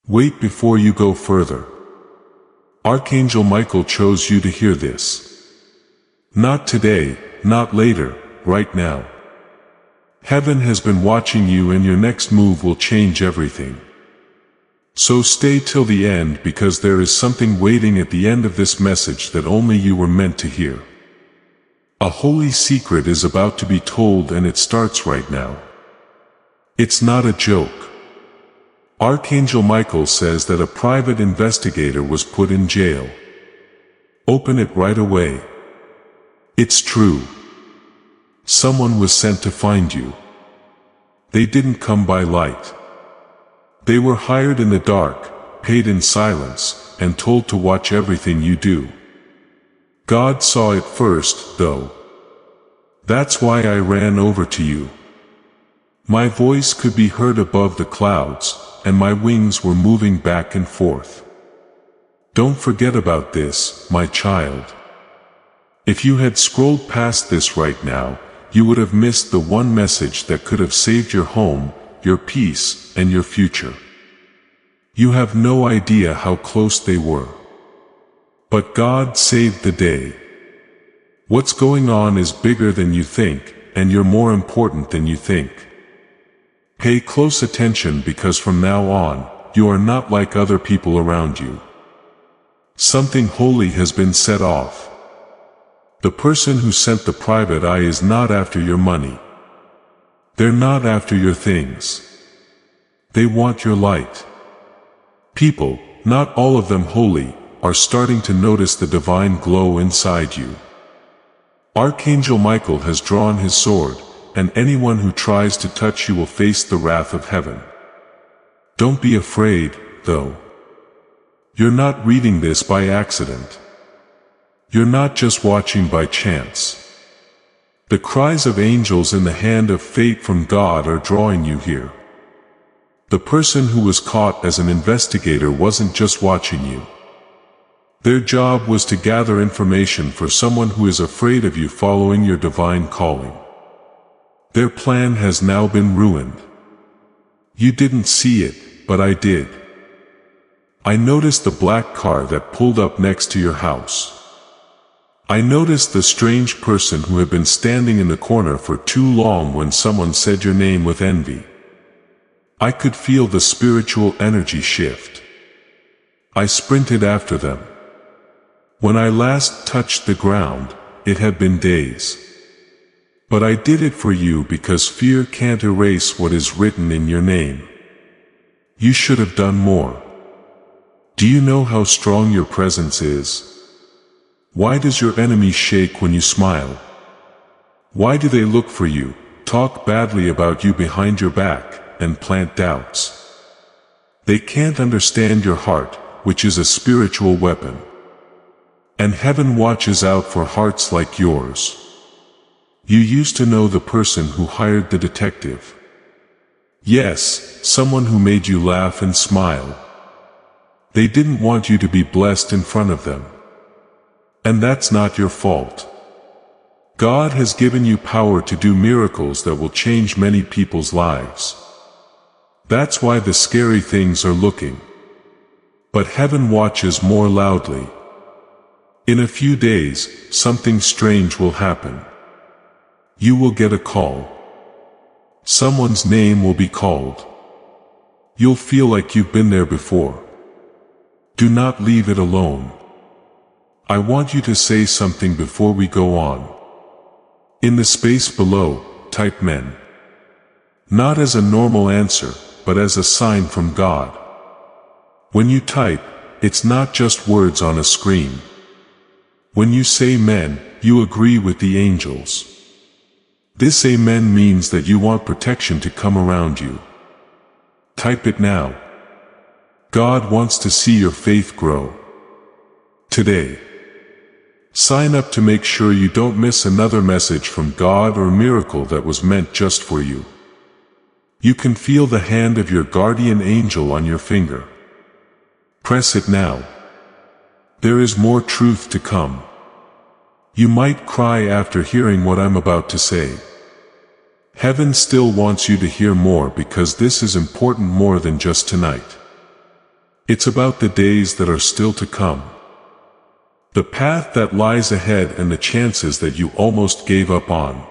Wait before you go further. Archangel Michael chose you to hear this. Not today, not later, right now. Heaven has been watching you, and your next move will change everything. So stay till the end, because there is something waiting at the end of this message that only you were meant to hear. A holy secret is about to be told, and it starts right now. It's not a joke. Archangel Michael says that a private investigator was put in jail. Open it right away. It's true. Someone was sent to find you. They didn't come by light. They were hired in the dark, paid in silence, and told to watch everything you do. God saw it first, though. That's why I ran over to you. My voice could be heard above the clouds, and my wings were moving back and forth. Don't forget about this, my child. If you had scrolled past this right now, you would have missed the one message that could have saved your home, your peace, and your future. You have no idea how close they were. But God saved the day. What's going on is bigger than you think, and you're more important than you think. Pay close attention, because from now on, you are not like other people around you. Something holy has been set off. The person who sent the private eye is not after your money. They're not after your things. They want your light. People, not all of them holy, are starting to notice the divine glow inside you. Archangel Michael has drawn his sword, and anyone who tries to touch you will face the wrath of heaven. Don't be afraid, though. You're not reading this by accident. You're not just watching by chance. The cries of angels in the hand of fate from God are drawing you here. The person who was caught as an investigator wasn't just watching you. Their job was to gather information for someone who is afraid of you following your divine calling. Their plan has now been ruined. You didn't see it, but I did. I noticed the black car that pulled up next to your house. I noticed the strange person who had been standing in the corner for too long when someone said your name with envy. I could feel the spiritual energy shift. I sprinted after them. When I last touched the ground, it had been days. But I did it for you, because fear can't erase what is written in your name. You should have done more. Do you know how strong your presence is? Why does your enemy shake when you smile? Why do they look for you, talk badly about you behind your back, and plant doubts? They can't understand your heart, which is a spiritual weapon. And heaven watches out for hearts like yours. You used to know the person who hired the detective. Yes, someone who made you laugh and smile. They didn't want you to be blessed in front of them. And that's not your fault. God has given you power to do miracles that will change many people's lives. That's why the scary things are looking. But heaven watches more loudly. In a few days, something strange will happen. You will get a call. Someone's name will be called. You'll feel like you've been there before. Do not leave it alone. I want you to say something before we go on. In the space below, type men. Not as a normal answer, but as a sign from God. When you type, it's not just words on a screen. When you say men, you agree with the angels. This amen means that you want protection to come around you. Type it now. God wants to see your faith grow. Today. Sign up to make sure you don't miss another message from God or miracle that was meant just for you. You can feel the hand of your guardian angel on your finger. Press it now. There is more truth to come. You might cry after hearing what I'm about to say. Heaven still wants you to hear more, because this is important more than just tonight. It's about the days that are still to come. The path that lies ahead and the chances that you almost gave up on.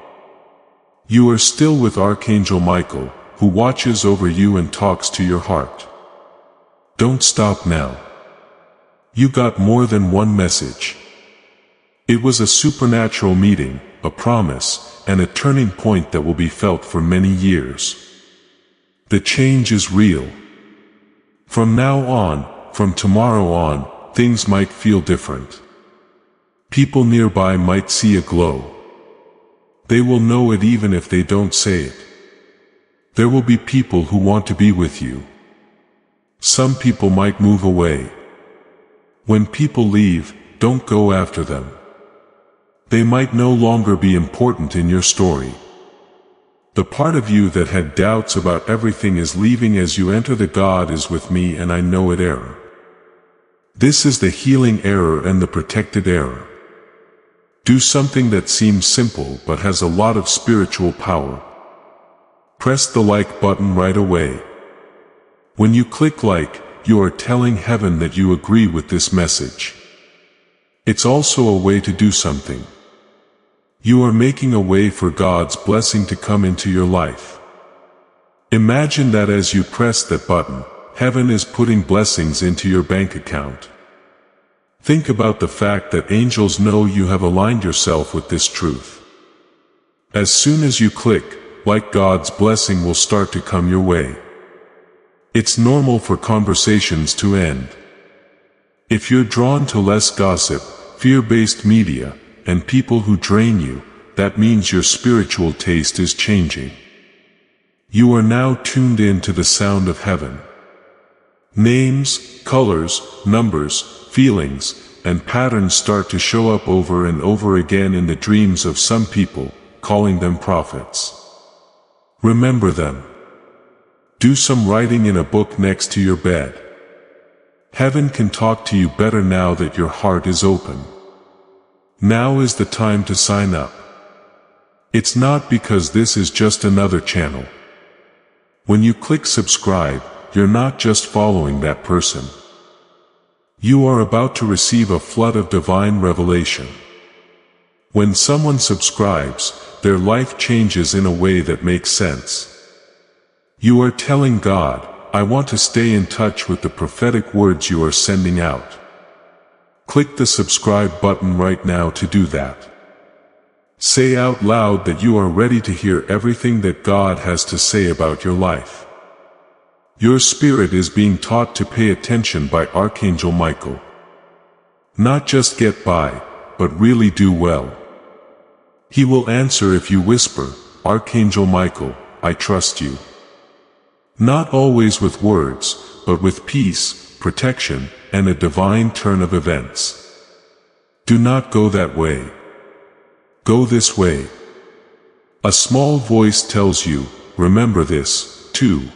You are still with Archangel Michael, who watches over you and talks to your heart. Don't stop now. You got more than one message. It was a supernatural meeting, a promise, and a turning point that will be felt for many years. The change is real. From now on, from tomorrow on, things might feel different. People nearby might see a glow. They will know it even if they don't say it. There will be people who want to be with you. Some people might move away. When people leave, don't go after them. They might no longer be important in your story. The part of you that had doubts about everything is leaving as you enter the God is with me and I know it era. This is the healing era and the protected era. Do something that seems simple but has a lot of spiritual power. Press the like button right away. When you click like, you are telling heaven that you agree with this message. It's also a way to do something. You are making a way for God's blessing to come into your life. Imagine that as you press that button, heaven is putting blessings into your bank account. Think about the fact that angels know you have aligned yourself with this truth. As soon as you click, like, God's blessing will start to come your way. It's normal for conversations to end. If you're drawn to less gossip, fear-based media, and people who drain you, that means your spiritual taste is changing. You are now tuned in to the sound of heaven. Names, colors, numbers, feelings, and patterns start to show up over and over again in the dreams of some people, calling them prophets. Remember them. Do some writing in a book next to your bed. Heaven can talk to you better now that your heart is open. Now is the time to sign up. It's not because this is just another channel. When you click subscribe, you're not just following that person. You are about to receive a flood of divine revelation. When someone subscribes, their life changes in a way that makes sense. You are telling God, I want to stay in touch with the prophetic words you are sending out. Click the subscribe button right now to do that. Say out loud that you are ready to hear everything that God has to say about your life. Your spirit is being taught to pay attention by Archangel Michael. Not just get by, but really do well. He will answer if you whisper, Archangel Michael, I trust you. Not always with words, but with peace, protection, and a divine turn of events. Do not go that way. Go this way. A small voice tells you, remember this, too.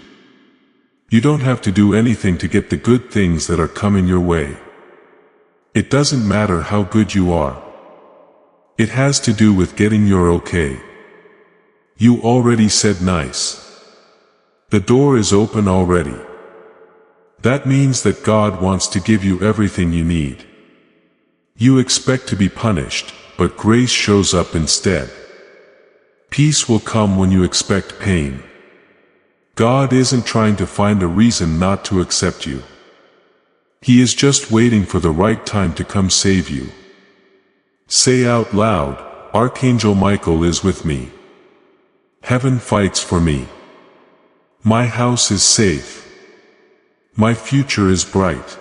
You don't have to do anything to get the good things that are coming your way. It doesn't matter how good you are. It has to do with getting your okay. You already said nice. The door is open already. That means that God wants to give you everything you need. You expect to be punished, but grace shows up instead. Peace will come when you expect pain. God isn't trying to find a reason not to accept you. He is just waiting for the right time to come save you. Say out loud, Archangel Michael is with me. Heaven fights for me. My house is safe. My future is bright.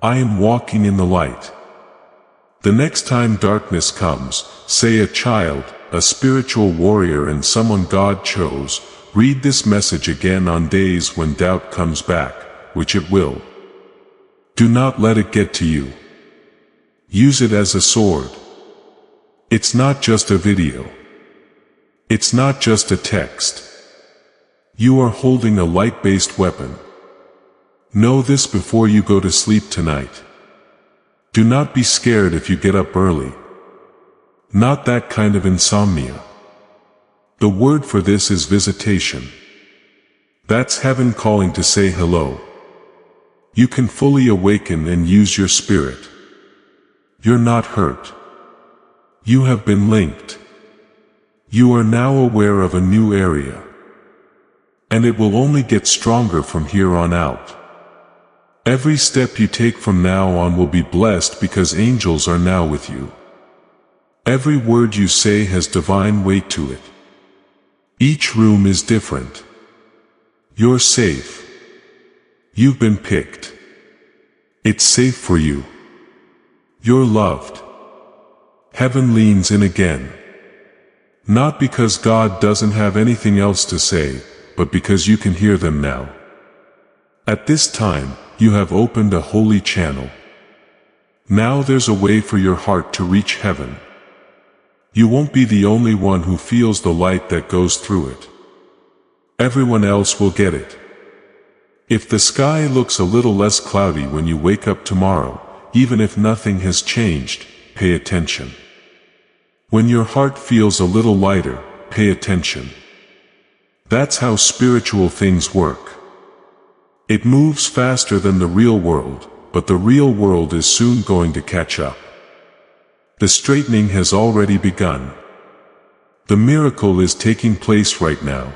I am walking in the light. The next time darkness comes, say a child, a spiritual warrior and someone God chose, read this message again on days when doubt comes back, which it will. Do not let it get to you. Use it as a sword. It's not just a video. It's not just a text. You are holding a light-based weapon. Know this before you go to sleep tonight. Do not be scared if you get up early. Not that kind of insomnia. The word for this is visitation. That's heaven calling to say hello. You can fully awaken and use your spirit. You're not hurt. You have been linked. You are now aware of a new area. And it will only get stronger from here on out. Every step you take from now on will be blessed because angels are now with you. Every word you say has divine weight to it. Each room is different. You're safe. You've been picked. It's safe for you. You're loved. Heaven leans in again. Not because God doesn't have anything else to say, but because you can hear them now. At this time, you have opened a holy channel. Now there's a way for your heart to reach heaven. You won't be the only one who feels the light that goes through it. Everyone else will get it. If the sky looks a little less cloudy when you wake up tomorrow, even if nothing has changed, pay attention. When your heart feels a little lighter, pay attention. That's how spiritual things work. It moves faster than the real world, but the real world is soon going to catch up. The straightening has already begun. The miracle is taking place right now.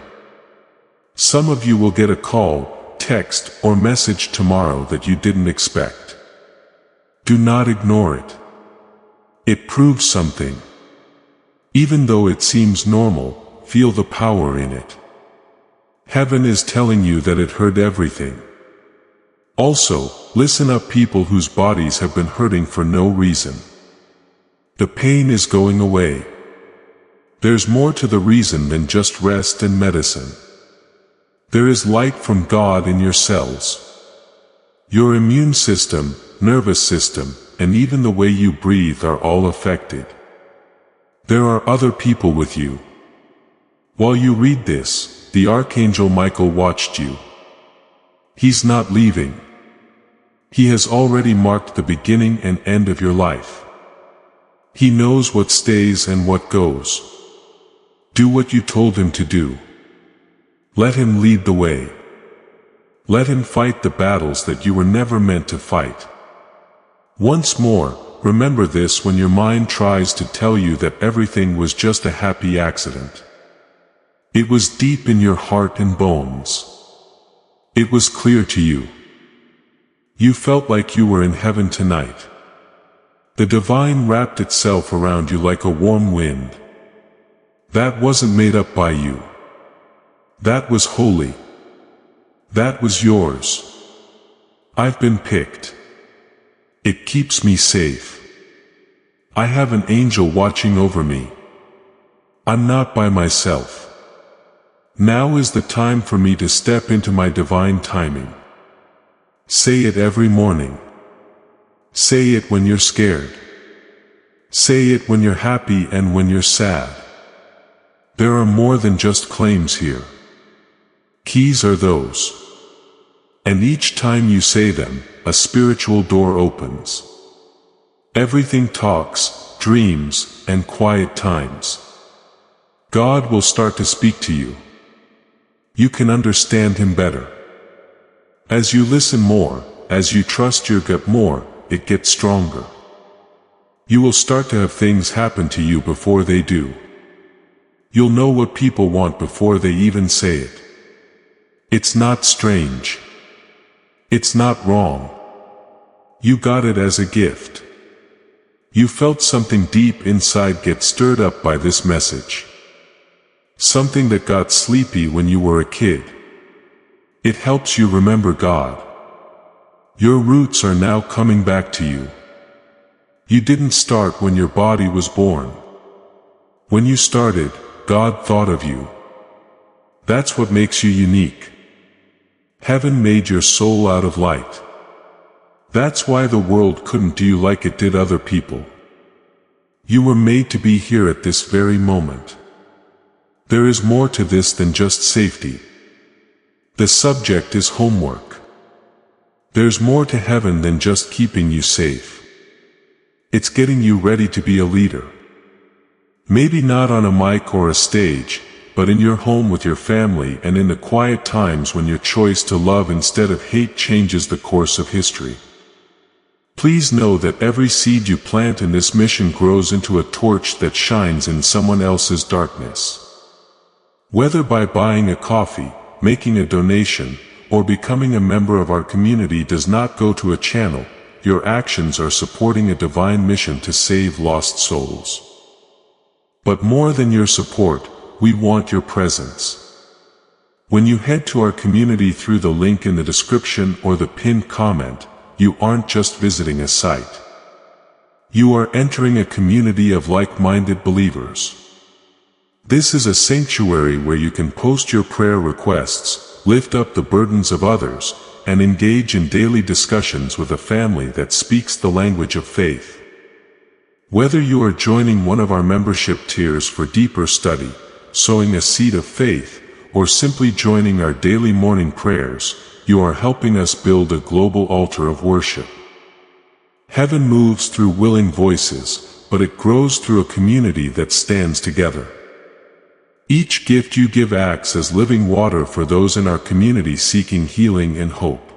Some of you will get a call, text, or message tomorrow that you didn't expect. Do not ignore it. It proves something. Even though it seems normal, feel the power in it. Heaven is telling you that it heard everything. Also, listen up, people whose bodies have been hurting for no reason. The pain is going away. There's more to the reason than just rest and medicine. There is light from God in your cells. Your immune system, nervous system, and even the way you breathe are all affected. There are other people with you. While you read this, the Archangel Michael watched you. He's not leaving. He has already marked the beginning and end of your life. He knows what stays and what goes. Do what you told him to do. Let him lead the way. Let him fight the battles that you were never meant to fight. Once more, remember this when your mind tries to tell you that everything was just a happy accident. It was deep in your heart and bones. It was clear to you. You felt like you were in heaven tonight. The divine wrapped itself around you like a warm wind. That wasn't made up by you. That was holy. That was yours. I've been picked. It keeps me safe. I have an angel watching over me. I'm not by myself. Now is the time for me to step into my divine timing. Say it every morning. Say it when you're scared. Say it when you're happy and when you're sad. There are more than just claims here. Keys are those. And each time you say them, a spiritual door opens. Everything talks, dreams, and quiet times. God will start to speak to you. You can understand him better. As you listen more, as you trust your gut more, it gets stronger. You will start to have things happen to you before they do. You'll know what people want before they even say it. It's not strange. It's not wrong. You got it as a gift. You felt something deep inside get stirred up by this message. Something that got sleepy when you were a kid. It helps you remember God. Your roots are now coming back to you. You didn't start when your body was born. When you started, God thought of you. That's what makes you unique. Heaven made your soul out of light. That's why the world couldn't do you like it did other people. You were made to be here at this very moment. There is more to this than just safety. The subject is homework. There's more to heaven than just keeping you safe. It's getting you ready to be a leader. Maybe not on a mic or a stage, but in your home with your family and in the quiet times when your choice to love instead of hate changes the course of history. Please know that every seed you plant in this mission grows into a torch that shines in someone else's darkness. Whether by buying a coffee, making a donation, or becoming a member of our community does not go to a channel, your actions are supporting a divine mission to save lost souls. But more than your support, we want your presence. When you head to our community through the link in the description or the pinned comment, you aren't just visiting a site. You are entering a community of like-minded believers. This is a sanctuary where you can post your prayer requests, lift up the burdens of others, and engage in daily discussions with a family that speaks the language of faith. Whether you are joining one of our membership tiers for deeper study, sowing a seed of faith, or simply joining our daily morning prayers, you are helping us build a global altar of worship. Heaven moves through willing voices, but it grows through a community that stands together. Each gift you give acts as living water for those in our community seeking healing and hope.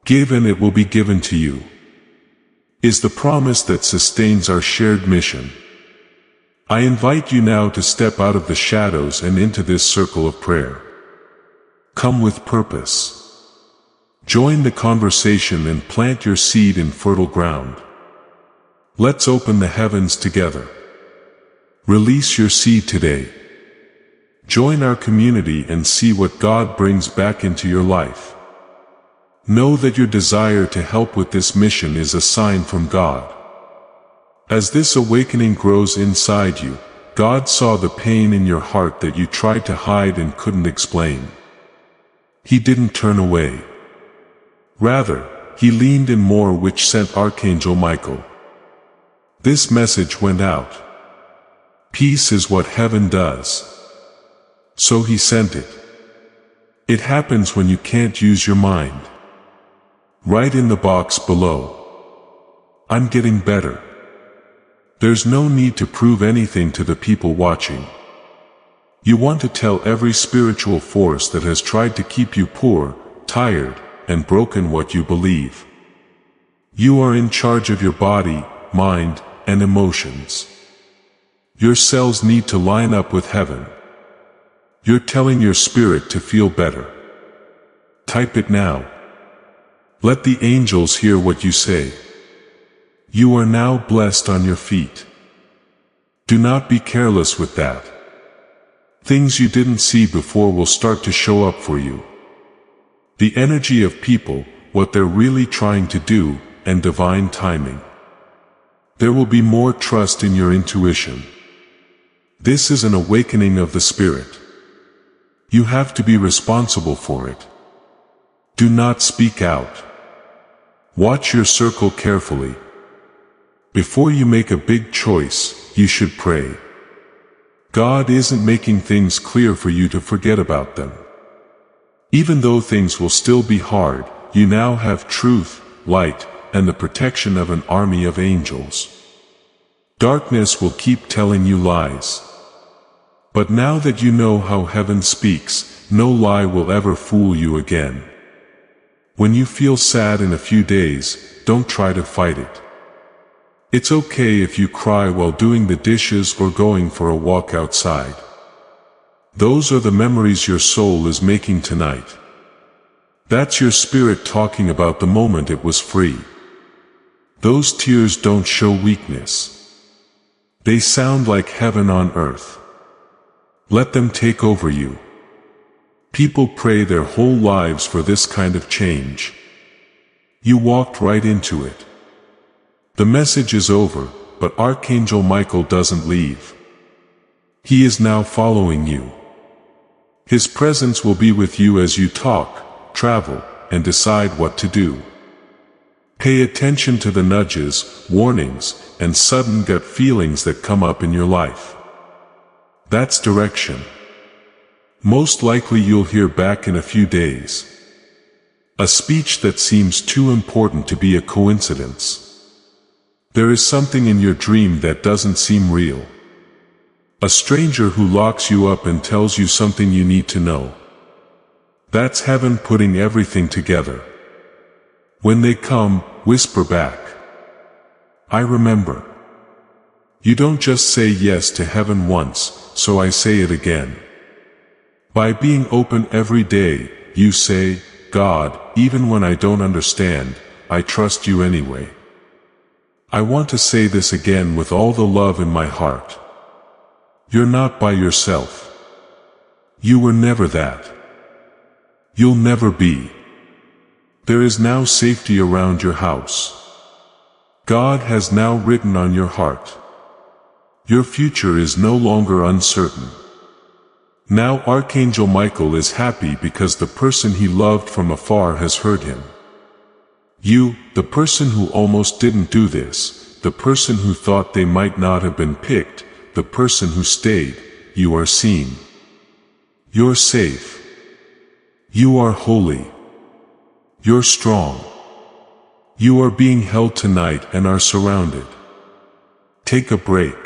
Give and it will be given to you, is the promise that sustains our shared mission. I invite you now to step out of the shadows and into this circle of prayer. Come with purpose. Join the conversation and plant your seed in fertile ground. Let's open the heavens together. Release your seed today. Join our community and see what God brings back into your life. Know that your desire to help with this mission is a sign from God. As this awakening grows inside you, God saw the pain in your heart that you tried to hide and couldn't explain. He didn't turn away. Rather, he leaned in more, which sent Archangel Michael. This message went out. Peace is what heaven does. So he sent it. It happens when you can't use your mind. Write in the box below. I'm getting better. There's no need to prove anything to the people watching. You want to tell every spiritual force that has tried to keep you poor, tired, and broken what you believe. You are in charge of your body, mind, and emotions. Your cells need to line up with heaven. You're telling your spirit to feel better. Type it now. Let the angels hear what you say. You are now blessed on your feet. Do not be careless with that. Things you didn't see before will start to show up for you. The energy of people, what they're really trying to do, and divine timing. There will be more trust in your intuition. This is an awakening of the spirit. You have to be responsible for it. Do not speak out. Watch your circle carefully. Before you make a big choice, you should pray. God isn't making things clear for you to forget about them. Even though things will still be hard, you now have truth, light, and the protection of an army of angels. Darkness will keep telling you lies. But now that you know how heaven speaks, no lie will ever fool you again. When you feel sad in a few days, don't try to fight it. It's okay if you cry while doing the dishes or going for a walk outside. Those are the memories your soul is making tonight. That's your spirit talking about the moment it was free. Those tears don't show weakness. They sound like heaven on earth. Let them take over you. People pray their whole lives for this kind of change. You walked right into it. The message is over, but Archangel Michael doesn't leave. He is now following you. His presence will be with you as you talk, travel, and decide what to do. Pay attention to the nudges, warnings, and sudden gut feelings that come up in your life. That's direction. Most likely you'll hear back in a few days. A speech that seems too important to be a coincidence. There is something in your dream that doesn't seem real. A stranger who locks you up and tells you something you need to know. That's heaven putting everything together. When they come, whisper back, I remember. You don't just say yes to heaven once, so I say it again. By being open every day, you say, God, even when I don't understand, I trust you anyway. I want to say this again with all the love in my heart. You're not by yourself. You were never that. You'll never be. There is now safety around your house. God has now written on your heart. Your future is no longer uncertain. Now Archangel Michael is happy because the person he loved from afar has heard him. You, the person who almost didn't do this, the person who thought they might not have been picked, the person who stayed, you are seen. You're safe. You are holy. You're strong. You are being held tonight and are surrounded. Take a break.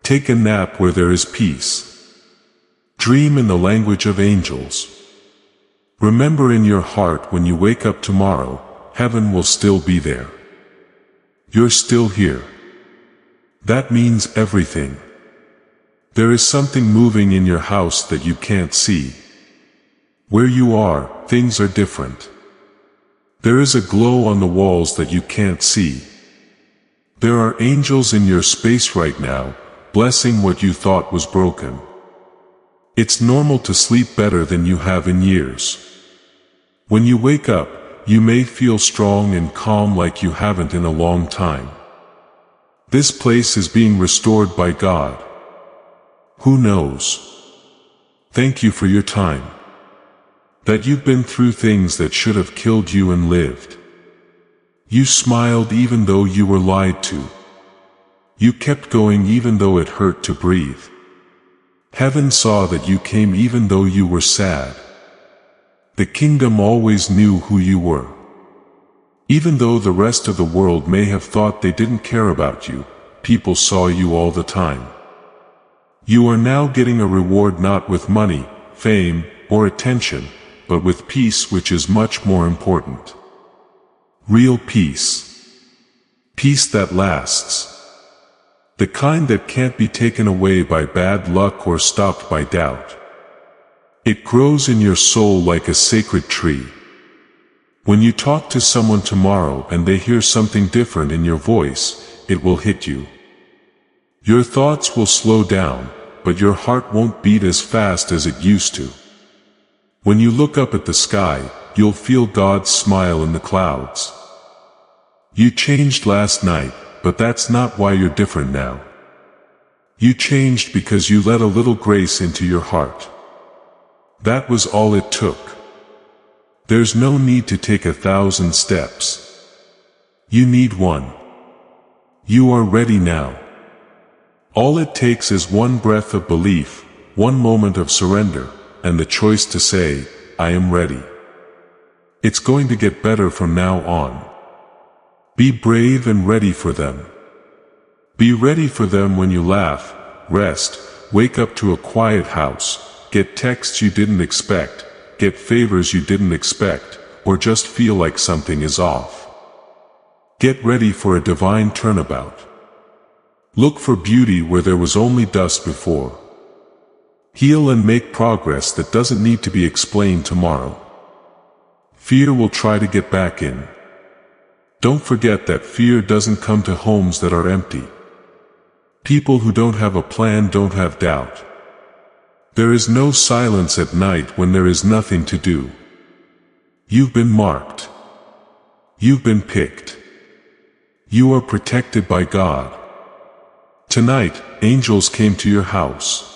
Take a nap where there is peace. Dream in the language of angels. Remember in your heart when you wake up tomorrow, heaven will still be there. You're still here. That means everything. There is something moving in your house that you can't see. Where you are, things are different. There is a glow on the walls that you can't see. There are angels in your space right now, blessing what you thought was broken. It's normal to sleep better than you have in years. When you wake up, you may feel strong and calm like you haven't in a long time. This place is being restored by God. Who knows? Thank you for your time. That you've been through things that should have killed you and lived. You smiled even though you were lied to. You kept going even though it hurt to breathe. Heaven saw that you came even though you were sad. The kingdom always knew who you were. Even though the rest of the world may have thought they didn't care about you, people saw you all the time. You are now getting a reward not with money, fame, or attention, but with peace, which is much more important. Real peace. Peace that lasts. The kind that can't be taken away by bad luck or stopped by doubt. It grows in your soul like a sacred tree. When you talk to someone tomorrow and they hear something different in your voice, it will hit you. Your thoughts will slow down, but your heart won't beat as fast as it used to. When you look up at the sky, you'll feel God's smile in the clouds. You changed last night, but that's not why you're different now. You changed because you let a little grace into your heart. That was all it took. There's no need to take 1,000 steps. You need one. You are ready now. All it takes is one breath of belief, one moment of surrender, and the choice to say, I am ready. It's going to get better from now on. Be brave and ready for them. Be ready for them when you laugh, rest, wake up to a quiet house, get texts you didn't expect, get favors you didn't expect, or just feel like something is off. Get ready for a divine turnabout. Look for beauty where there was only dust before. Heal and make progress that doesn't need to be explained tomorrow. Fear will try to get back in. Don't forget that fear doesn't come to homes that are empty. People who don't have a plan don't have doubt. There is no silence at night when there is nothing to do. You've been marked. You've been picked. You are protected by God. Tonight, angels came to your house.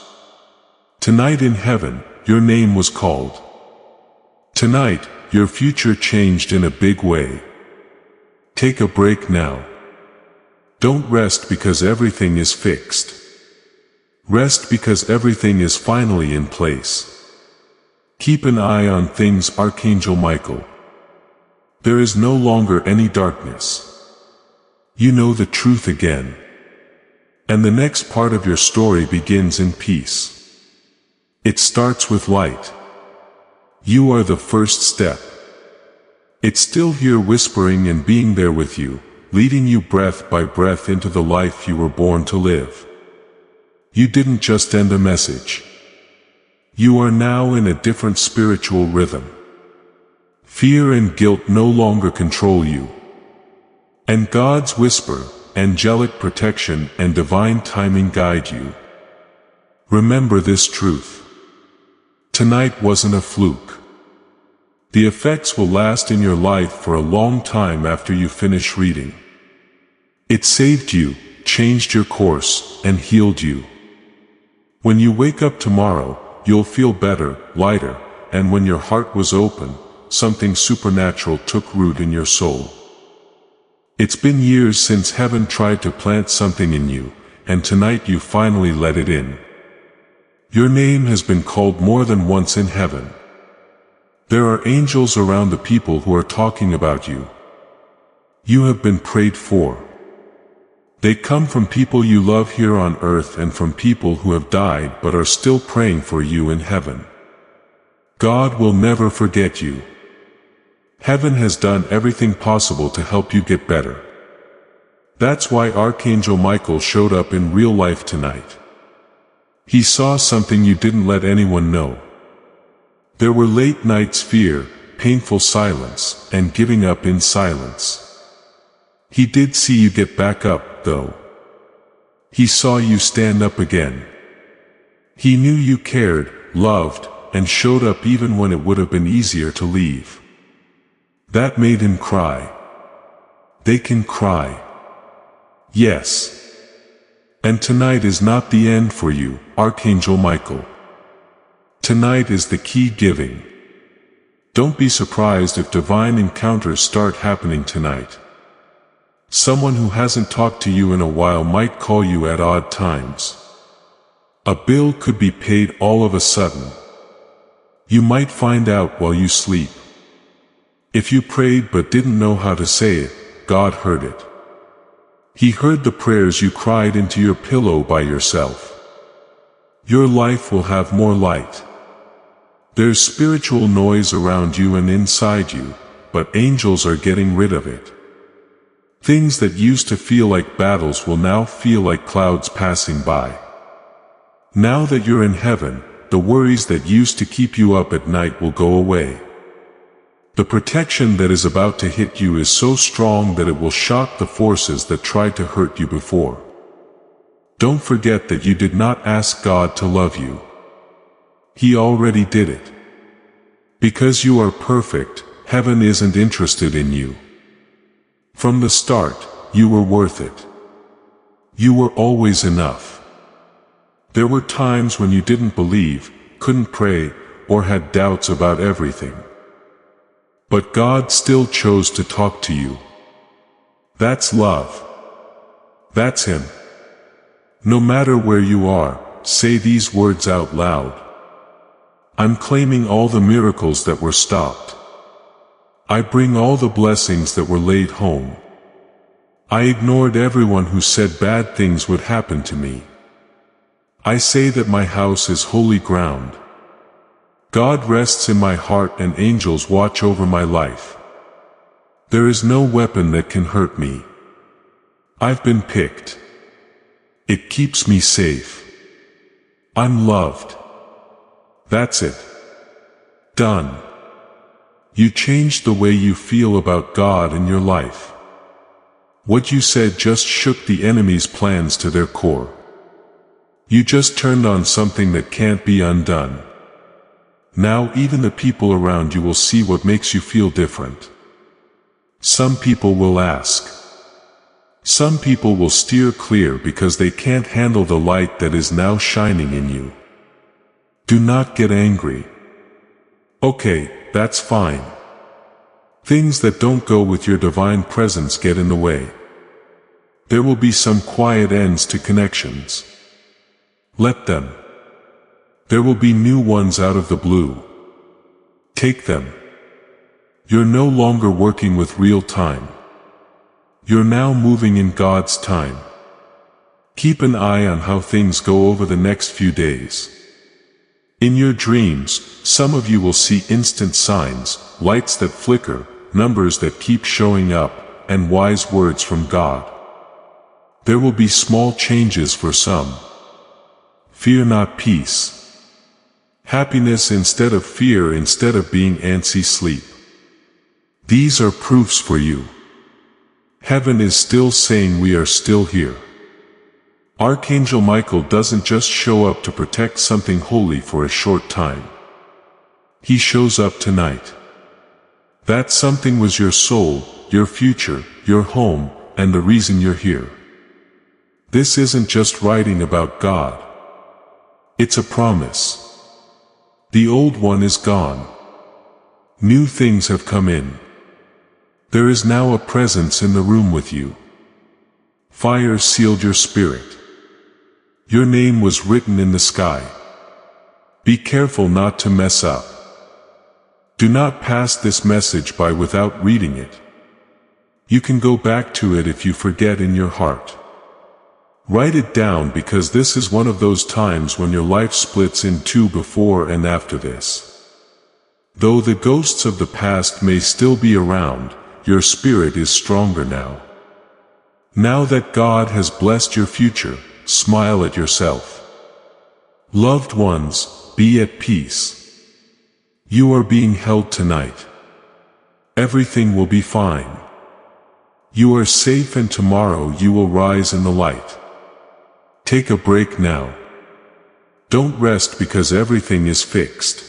Tonight in heaven, your name was called. Tonight, your future changed in a big way. Take a break now. Don't rest because everything is fixed. Rest because everything is finally in place. Keep an eye on things, Archangel Michael. There is no longer any darkness. You know the truth again. And the next part of your story begins in peace. It starts with light. You are the first step. It's still here whispering and being there with you, leading you breath by breath into the life you were born to live. You didn't just end a message. You are now in a different spiritual rhythm. Fear and guilt no longer control you. And God's whisper, angelic protection and divine timing guide you. Remember this truth. Tonight wasn't a fluke. The effects will last in your life for a long time after you finish reading. It saved you, changed your course, and healed you. When you wake up tomorrow, you'll feel better, lighter, and when your heart was open, something supernatural took root in your soul. It's been years since heaven tried to plant something in you, and tonight you finally let it in. Your name has been called more than once in heaven. There are angels around the people who are talking about you. You have been prayed for. They come from people you love here on earth and from people who have died but are still praying for you in heaven. God will never forget you. Heaven has done everything possible to help you get better. That's why Archangel Michael showed up in real life tonight. He saw something you didn't let anyone know. There were late nights' fear, painful silence, and giving up in silence. He did see you get back up, though. He saw you stand up again. He knew you cared, loved, and showed up even when it would have been easier to leave. That made him cry. They can cry. Yes. And tonight is not the end for you, Archangel Michael. Tonight is the key giving. Don't be surprised if divine encounters start happening tonight. Someone who hasn't talked to you in a while might call you at odd times. A bill could be paid all of a sudden. You might find out while you sleep. If you prayed but didn't know how to say it, God heard it. He heard the prayers you cried into your pillow by yourself. Your life will have more light. There's spiritual noise around you and inside you, but angels are getting rid of it. Things that used to feel like battles will now feel like clouds passing by. Now that you're in heaven, the worries that used to keep you up at night will go away. The protection that is about to hit you is so strong that it will shock the forces that tried to hurt you before. Don't forget that you did not ask God to love you. He already did it. Because you are perfect, heaven isn't interested in you. From the start, you were worth it. You were always enough. There were times when you didn't believe, couldn't pray, or had doubts about everything. But God still chose to talk to you. That's love. That's Him. No matter where you are, say these words out loud. I'm claiming all the miracles that were stopped. I bring all the blessings that were laid home. I ignored everyone who said bad things would happen to me. I say that my house is holy ground. God rests in my heart and angels watch over my life. There is no weapon that can hurt me. I've been picked. It keeps me safe. I'm loved. That's it. Done. You changed the way you feel about God in your life. What you said just shook the enemy's plans to their core. You just turned on something that can't be undone. Now even the people around you will see what makes you feel different. Some people will ask. Some people will steer clear because they can't handle the light that is now shining in you. Do not get angry. Okay, that's fine. Things that don't go with your divine presence get in the way. There will be some quiet ends to connections. Let them. There will be new ones out of the blue. Take them. You're no longer working with real time. You're now moving in God's time. Keep an eye on how things go over the next few days. In your dreams, some of you will see instant signs, lights that flicker, numbers that keep showing up, and wise words from God. There will be small changes for some. Fear not, peace. Happiness instead of fear, instead of being antsy, sleep. These are proofs for you. Heaven is still saying we are still here. Archangel Michael doesn't just show up to protect something holy for a short time. He shows up tonight. That something was your soul, your future, your home, and the reason you're here. This isn't just writing about God. It's a promise. The old one is gone. New things have come in. There is now a presence in the room with you. Fire sealed your spirit. Your name was written in the sky. Be careful not to mess up. Do not pass this message by without reading it. You can go back to it if you forget in your heart. Write it down, because this is one of those times when your life splits in two, before and after this. Though the ghosts of the past may still be around, your spirit is stronger now. Now that God has blessed your future, smile at yourself. Loved ones, be at peace. You are being held tonight. Everything will be fine. You are safe, and tomorrow you will rise in the light. Take a break now. Don't rest because everything is fixed.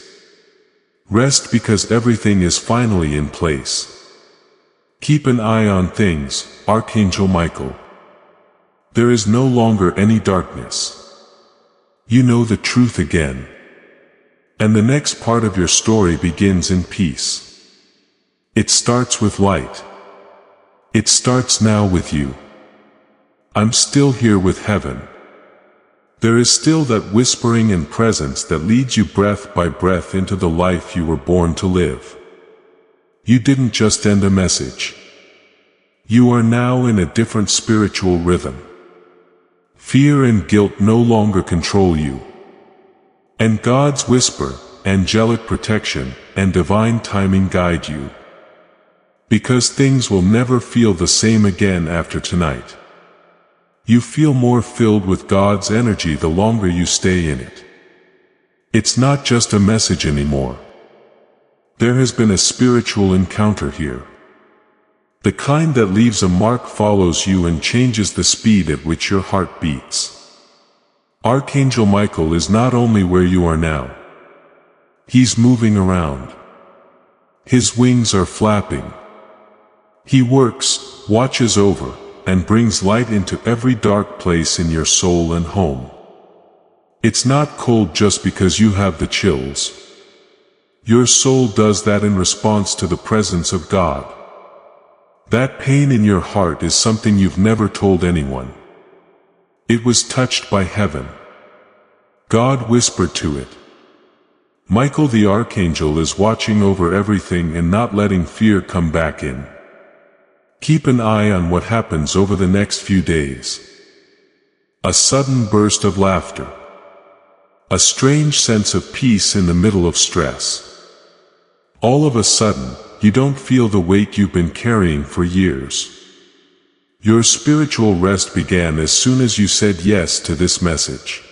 Rest because everything is finally in place. Keep an eye on things, Archangel Michael. There is no longer any darkness. You know the truth again. And the next part of your story begins in peace. It starts with light. It starts now with you. I'm still here with heaven. There is still that whispering and presence that leads you breath by breath into the life you were born to live. You didn't just end a message. You are now in a different spiritual rhythm. Fear and guilt no longer control you. And God's whisper, angelic protection, and divine timing guide you. Because things will never feel the same again after tonight. You feel more filled with God's energy the longer you stay in it. It's not just a message anymore. There has been a spiritual encounter here. The kind that leaves a mark, follows you, and changes the speed at which your heart beats. Archangel Michael is not only where you are now. He's moving around. His wings are flapping. He works, watches over, and brings light into every dark place in your soul and home. It's not cold just because you have the chills. Your soul does that in response to the presence of God. That pain in your heart is something you've never told anyone. It was touched by heaven. God whispered to it. Michael the Archangel is watching over everything and not letting fear come back in. Keep an eye on what happens over the next few days. A sudden burst of laughter. A strange sense of peace in the middle of stress. All of a sudden, you don't feel the weight you've been carrying for years. Your spiritual rest began as soon as you said yes to this message.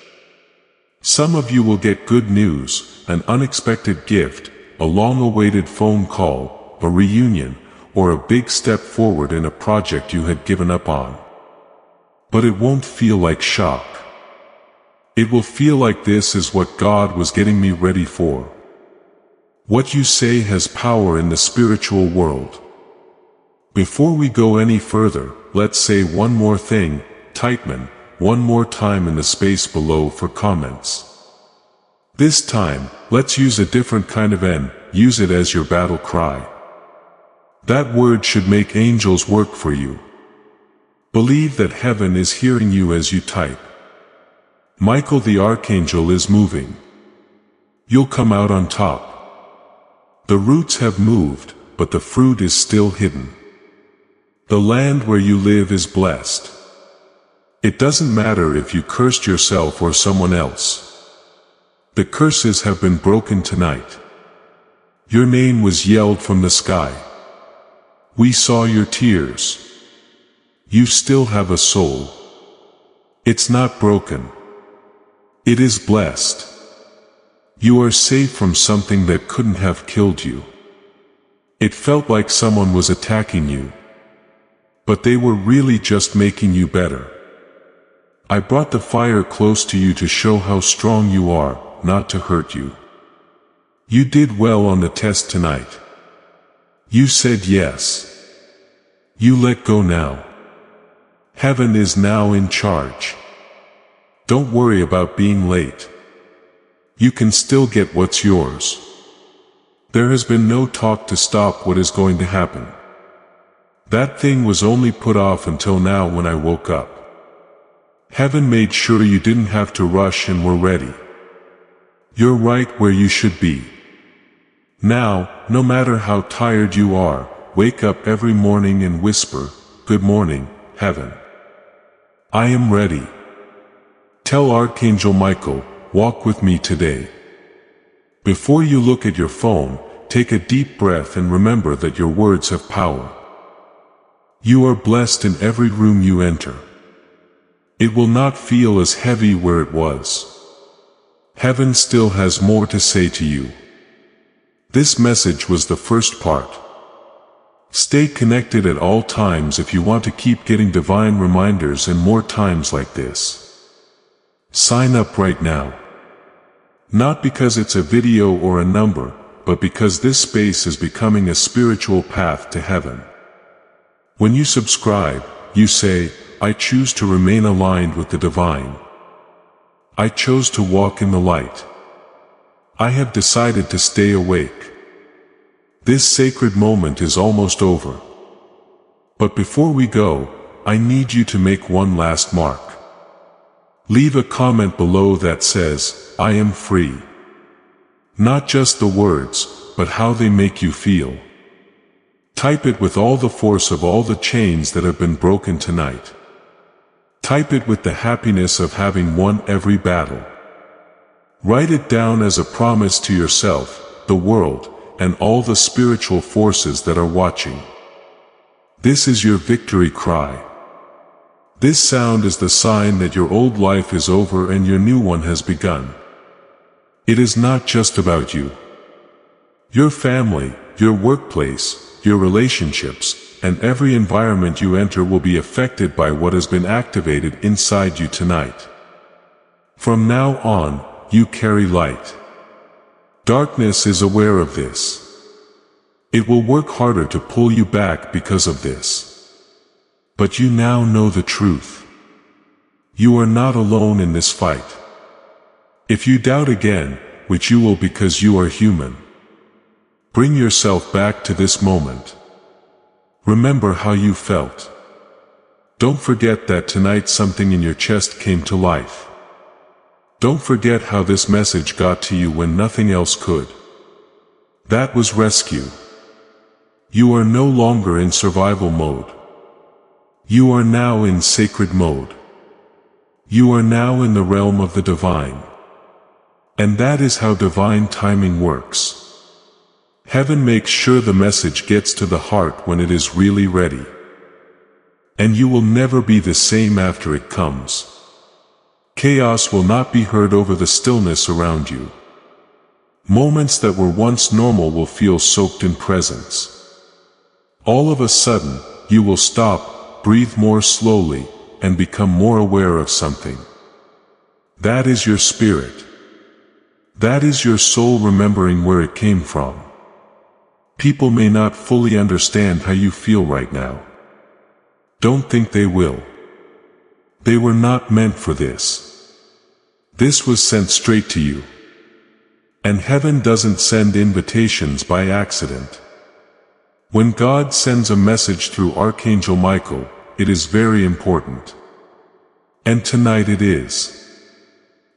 Some of you will get good news, an unexpected gift, a long-awaited phone call, a reunion, or a big step forward in a project you had given up on. But it won't feel like shock. It will feel like, this is what God was getting me ready for. What you say has power in the spiritual world. Before we go any further, let's say one more thing. Typeman, one more time in the space below for comments. This time, let's use a different kind of N. Use it as your battle cry. That word should make angels work for you. Believe that heaven is hearing you as you type. Michael the Archangel is moving. You'll come out on top. The roots have moved, but the fruit is still hidden. The land where you live is blessed. It doesn't matter if you cursed yourself or someone else. The curses have been broken tonight. Your name was yelled from the sky. We saw your tears. You still have a soul. It's not broken. It is blessed. You are safe from something that couldn't have killed you. It felt like someone was attacking you, but they were really just making you better. I brought the fire close to you to show how strong you are, not to hurt you. You did well on the test tonight. You said yes. You let go now. Heaven is now in charge. Don't worry about being late. You can still get what's yours. There has been no talk to stop what is going to happen. That thing was only put off until now when I woke up. Heaven made sure you didn't have to rush and were ready. You're right where you should be. Now, no matter how tired you are, wake up every morning and whisper, "Good morning, Heaven. I am ready." Tell Archangel Michael, "Walk with me today." Before you look at your phone, take a deep breath and remember that your words have power. You are blessed in every room you enter. It will not feel as heavy where it was. Heaven still has more to say to you. This message was the first part. Stay connected at all times if you want to keep getting divine reminders and more times like this. Sign up right now. Not because it's a video or a number, but because this space is becoming a spiritual path to heaven. When you subscribe, you say, "I choose to remain aligned with the divine. I chose to walk in the light. I have decided to stay awake." This sacred moment is almost over. But before we go, I need you to make one last mark. Leave a comment below that says, "I am free." Not just the words, but how they make you feel. Type it with all the force of all the chains that have been broken tonight. Type it with the happiness of having won every battle. Write it down as a promise to yourself, the world, and all the spiritual forces that are watching. This is your victory cry. This sound is the sign that your old life is over and your new one has begun. It is not just about you. Your family, your workplace, your relationships, and every environment you enter will be affected by what has been activated inside you tonight. From now on, you carry light. Darkness is aware of this. It will work harder to pull you back because of this. But you now know the truth. You are not alone in this fight. If you doubt again, which you will because you are human, bring yourself back to this moment. Remember how you felt. Don't forget that tonight something in your chest came to life. Don't forget how this message got to you when nothing else could. That was rescue. You are no longer in survival mode. You are now in sacred mode. You are now in the realm of the divine. And that is how divine timing works. Heaven makes sure the message gets to the heart when it is really ready. And you will never be the same after it comes. Chaos will not be heard over the stillness around you. Moments that were once normal will feel soaked in presence. All of a sudden, you will stop, breathe more slowly, and become more aware of something. That is your spirit. That is your soul remembering where it came from. People may not fully understand how you feel right now. Don't think they will. They were not meant for this. This was sent straight to you. And heaven doesn't send invitations by accident. When God sends a message through Archangel Michael, it is very important. And tonight it is.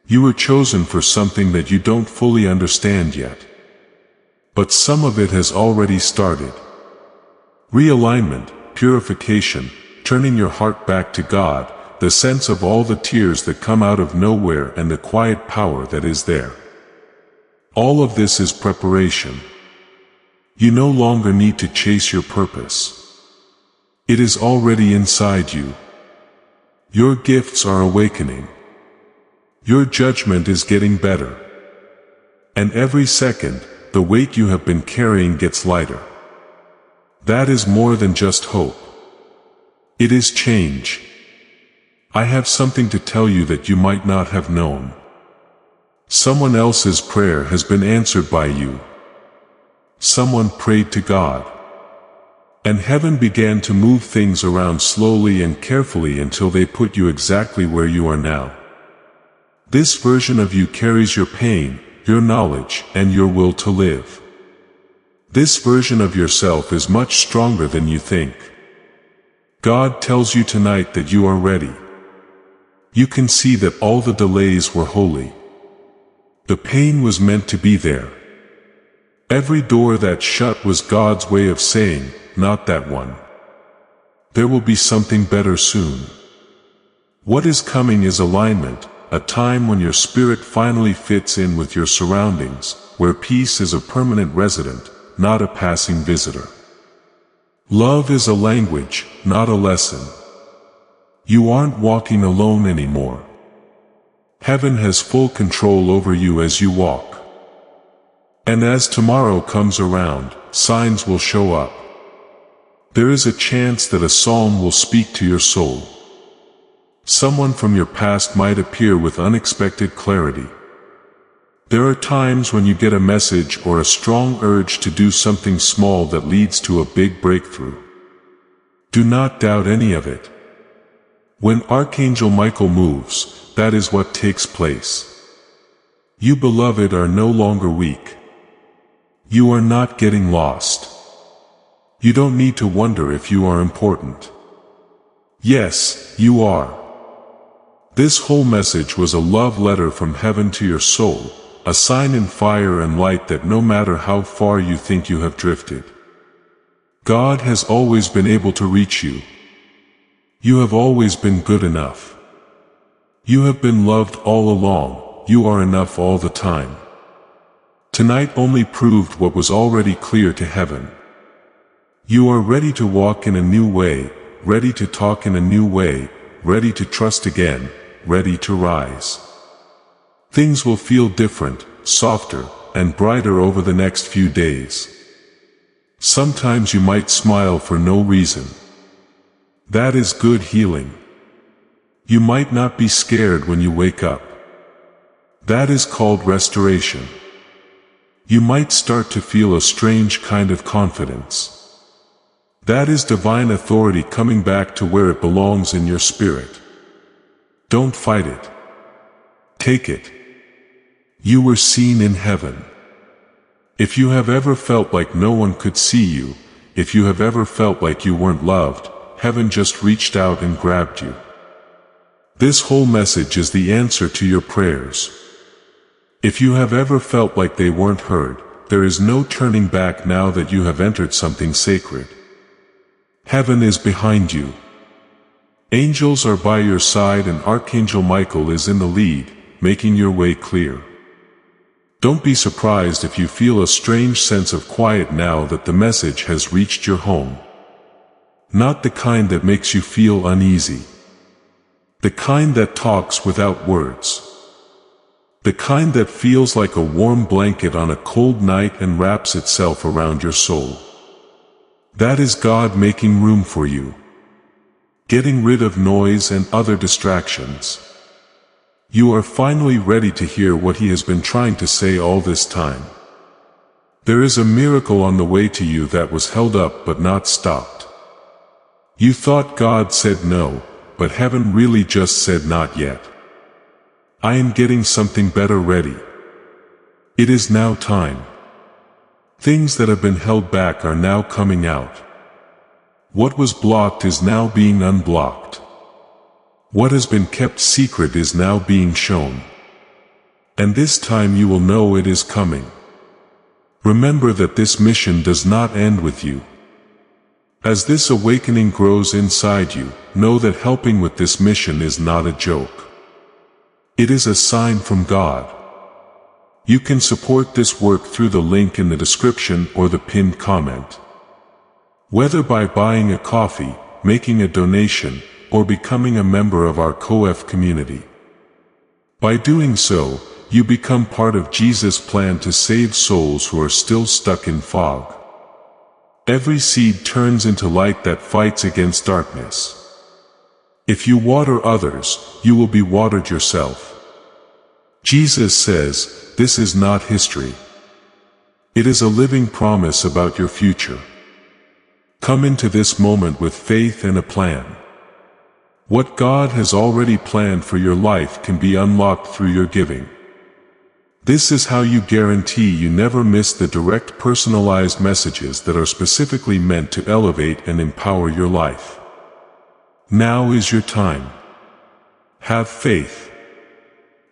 You were chosen for something that you don't fully understand yet. But some of it has already started. Realignment, purification, turning your heart back to God, the sense of all the tears that come out of nowhere and the quiet power that is there. All of this is preparation. You no longer need to chase your purpose. It is already inside you. Your gifts are awakening. Your judgment is getting better. And every second, the weight you have been carrying gets lighter. That is more than just hope. It is change. I have something to tell you that you might not have known. Someone else's prayer has been answered by you. Someone prayed to God. And heaven began to move things around slowly and carefully until they put you exactly where you are now. This version of you carries your pain, your knowledge, and your will to live. This version of yourself is much stronger than you think. God tells you tonight that you are ready. You can see that all the delays were holy. The pain was meant to be there. Every door that shut was God's way of saying, not that one. There will be something better soon. What is coming is alignment, a time when your spirit finally fits in with your surroundings, where peace is a permanent resident, not a passing visitor. Love is a language, not a lesson. You aren't walking alone anymore. Heaven has full control over you as you walk. And as tomorrow comes around, signs will show up. There is a chance that a psalm will speak to your soul. Someone from your past might appear with unexpected clarity. There are times when you get a message or a strong urge to do something small that leads to a big breakthrough. Do not doubt any of it. When Archangel Michael moves, that is what takes place. You beloved are no longer weak. You are not getting lost. You don't need to wonder if you are important. Yes, you are. This whole message was a love letter from heaven to your soul, a sign in fire and light that no matter how far you think you have drifted, God has always been able to reach you. You have always been good enough. You have been loved all along. You are enough all the time. Tonight only proved what was already clear to heaven. You are ready to walk in a new way, ready to talk in a new way, ready to trust again, ready to rise. Things will feel different, softer, and brighter over the next few days. Sometimes you might smile for no reason. That is good healing. You might not be scared when you wake up. That is called restoration. You might start to feel a strange kind of confidence. That is divine authority coming back to where it belongs in your spirit. Don't fight it. Take it. You were seen in heaven. If you have ever felt like no one could see you, if you have ever felt like you weren't loved, heaven just reached out and grabbed you. This whole message is the answer to your prayers. If you have ever felt like they weren't heard, there is no turning back now that you have entered something sacred. Heaven is behind you. Angels are by your side and Archangel Michael is in the lead, making your way clear. Don't be surprised if you feel a strange sense of quiet now that the message has reached your home. Not the kind that makes you feel uneasy. The kind that talks without words. The kind that feels like a warm blanket on a cold night and wraps itself around your soul. That is God making room for you. Getting rid of noise and other distractions. You are finally ready to hear what He has been trying to say all this time. There is a miracle on the way to you that was held up but not stopped. You thought God said no, but heaven really just said not yet. I am getting something better ready. It is now time. Things that have been held back are now coming out. What was blocked is now being unblocked. What has been kept secret is now being shown. And this time you will know it is coming. Remember that this mission does not end with you. As this awakening grows inside you, know that helping with this mission is not a joke. It is a sign from God. You can support this work through the link in the description or the pinned comment. Whether by buying a coffee, making a donation, or becoming a member of our COF community. By doing so, you become part of Jesus' plan to save souls who are still stuck in fog. Every seed turns into light that fights against darkness. If you water others, you will be watered yourself. Jesus says, this is not history. It is a living promise about your future. Come into this moment with faith and a plan. What God has already planned for your life can be unlocked through your giving. This is how you guarantee you never miss the direct personalized messages that are specifically meant to elevate and empower your life. Now is your time. Have faith.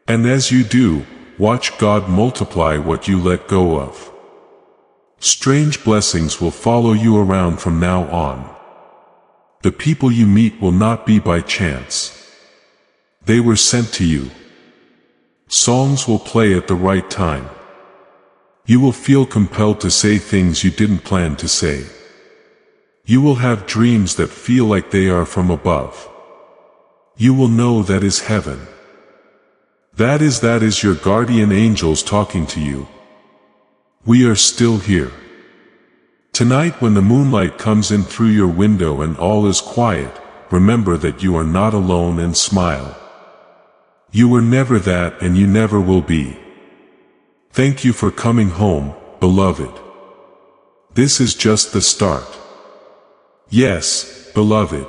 And as you do, watch God multiply what you let go of. Strange blessings will follow you around from now on. The people you meet will not be by chance. They were sent to you. Songs will play at the right time. You will feel compelled to say things you didn't plan to say. You will have dreams that feel like they are from above. You will know that is heaven. That is your guardian angels talking to you. We are still here. Tonight when the moonlight comes in through your window and all is quiet, remember that you are not alone and smile. You were never that and you never will be. Thank you for coming home, beloved. This is just the start. Yes, beloved.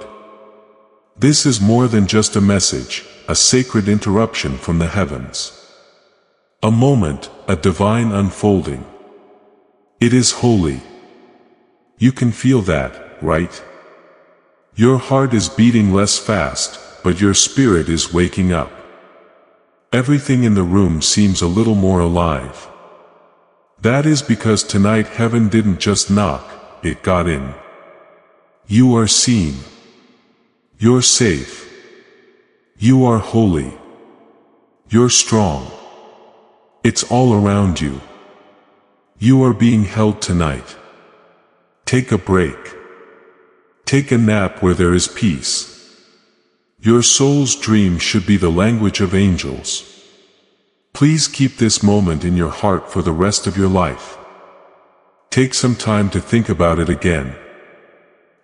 This is more than just a message, a sacred interruption from the heavens. A moment, a divine unfolding. It is holy. You can feel that, right? Your heart is beating less fast, but your spirit is waking up. Everything in the room seems a little more alive. That is because tonight heaven didn't just knock, it got in. You are seen. You're safe. You are holy. You're strong. It's all around you. You are being held tonight. Take a break. Take a nap where there is peace. Your soul's dream should be the language of angels. Please keep this moment in your heart for the rest of your life. Take some time to think about it again.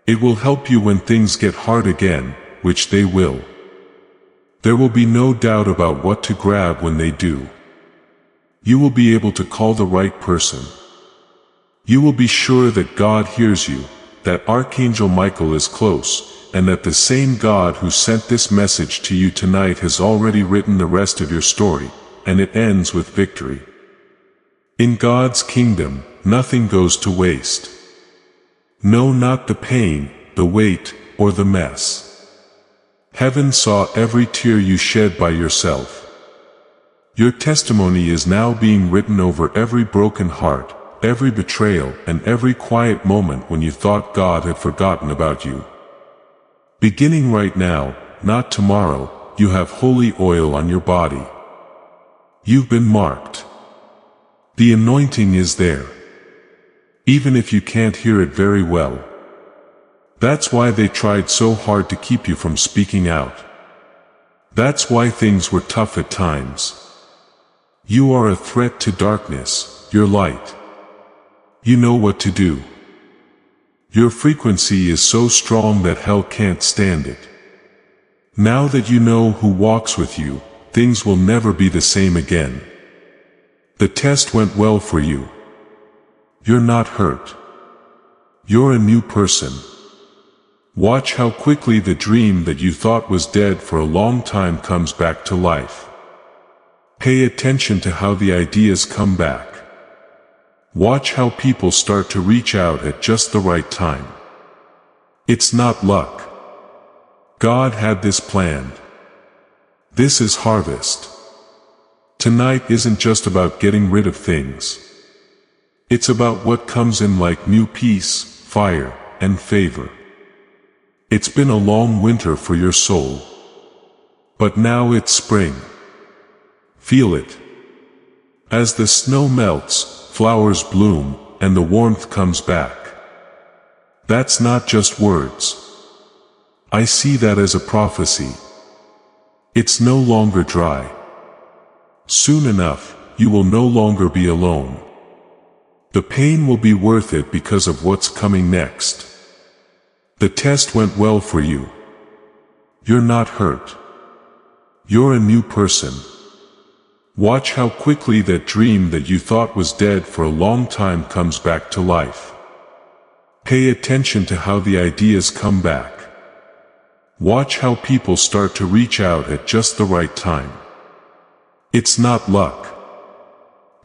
It will help you when things get hard again, which they will. There will be no doubt about what to grab when they do. You will be able to call the right person. You will be sure that God hears you, that Archangel Michael is close, and that the same God who sent this message to you tonight has already written the rest of your story, and it ends with victory. In God's kingdom, nothing goes to waste. No, not the pain, the weight, or the mess. Heaven saw every tear you shed by yourself. Your testimony is now being written over every broken heart, every betrayal, and every quiet moment when you thought God had forgotten about you. Beginning right now, not tomorrow, you have holy oil on your body. You've been marked. The anointing is there. Even if you can't hear it very well. That's why they tried so hard to keep you from speaking out. That's why things were tough at times. You are a threat to darkness, your light. You know what to do. Your frequency is so strong that hell can't stand it. Now that you know who walks with you, things will never be the same again. The test went well for you. You're not hurt. You're a new person. Watch how quickly the dream that you thought was dead for a long time comes back to life. Pay attention to how the ideas come back. Watch how people start to reach out at just the right time. It's not luck. God had this planned. This is harvest. Tonight isn't just about getting rid of things. It's about what comes in like new peace, fire, and favor. It's been a long winter for your soul. But now it's spring. Feel it. As the snow melts, flowers bloom, and the warmth comes back. That's not just words. I see that as a prophecy. It's no longer dry. Soon enough, you will no longer be alone. The pain will be worth it because of what's coming next. The test went well for you. You're not hurt. You're a new person. Watch how quickly that dream that you thought was dead for a long time comes back to life. Pay attention to how the ideas come back. Watch how people start to reach out at just the right time. It's not luck.